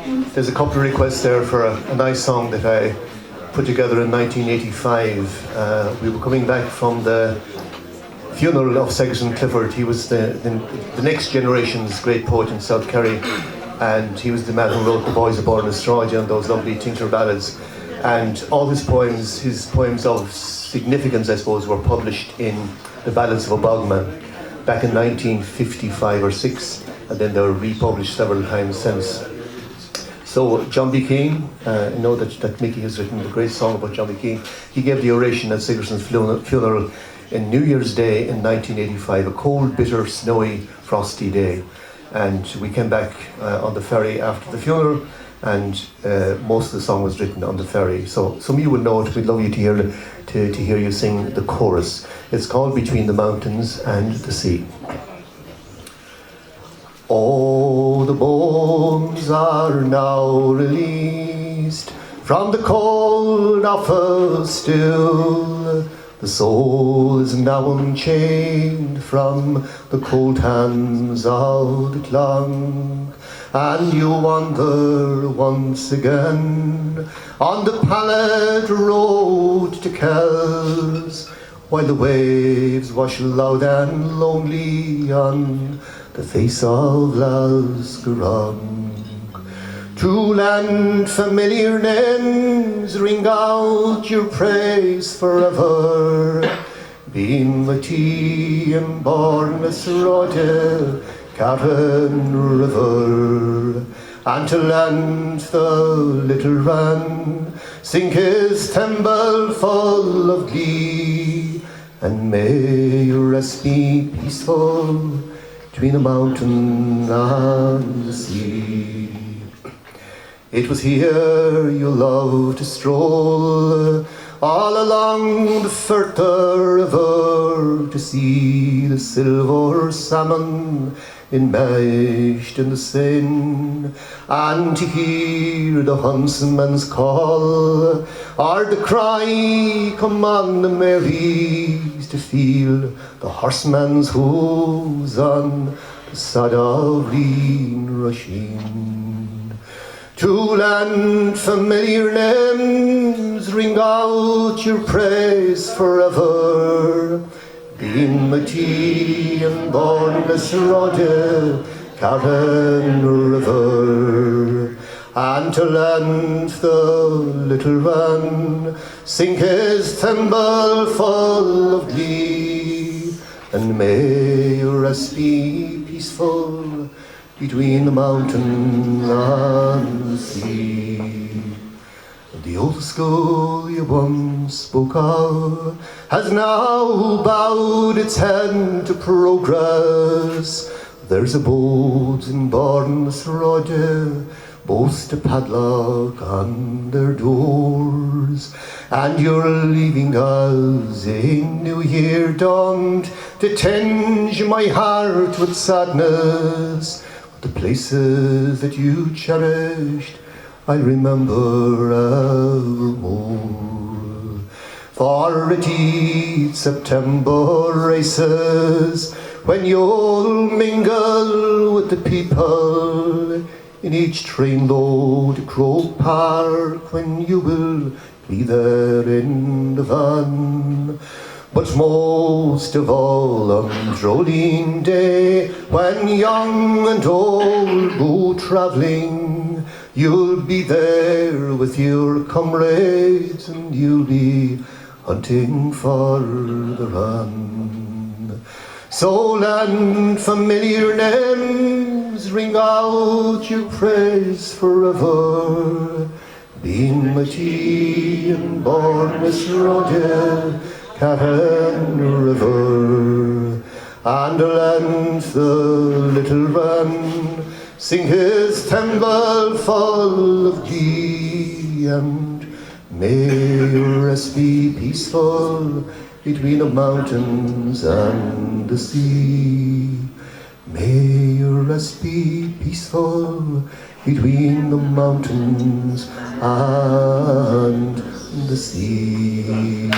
There's a couple of requests there for a nice song that I put together in 1985. We were coming back from the funeral of Segerson Clifford. He was the next generation's great poet in South Kerry, and he was the man who wrote The Boys Are Born in Strathclyde and those lovely Tinkler ballads. And all his poems of significance, I suppose, were published in the Ballads of a Bogman back in 1955 or 6, and then they were republished several times since. So John B. Keane, I know that Mickey has written a great song about John B. Keane. He gave the oration at Sigerson's funeral in New Year's Day in 1985, a cold, bitter, snowy, frosty day. And we came back on the ferry after the funeral, and most of the song was written on the ferry. So some of you will know it. We'd love you to hear you sing the chorus. It's called Between the Mountains and the Sea. Oh, the bones are now released from the cold awful still. The soul is now unchained from the cold hands of the clung. And you wander once again on the pallid road to Kells, while the waves wash loud and lonely on the face of Lasgarong. To land familiar names ring out your praise forever. Being the tea and born Rodel, Carron River, and to land the little run, sing his thimble full of glee, and may your rest be peaceful between the mountain and the sea. It was here you loved to stroll, all along the Firth River, to see the silver salmon enmeshed in the Seine, and to hear the huntsman's call, or the cry, come on the Marys, to feel the horseman's hooves on the sod of green rushing. To land familiar names ring out your praise forever. Being the tea and born Rodel, Carron River, and to land the little run, sing his thimble full of glee, and may your rest be peaceful between the mountain and the sea. The old school you once spoke of has now bowed its head to progress. There's a boat in Bornsrode, both a padlock on their doors, and you're leaving us a new year dawned to tinge my heart with sadness. The places that you cherished I'll remember evermore. For it each September races, when you'll mingle with the people in each trainload to Croke Park, when you will be there in the van. But most of all on Droline Day, when young and old go travelling, you'll be there with your comrades, and you'll be hunting for the run. So land familiar names, ring out your praise forever. Being Matty and Bornis Rodel, Carron River, and land the little run, sing his thimble full of glee, and may your rest be peaceful between the mountains and the sea. May your rest be peaceful between the mountains and the sea.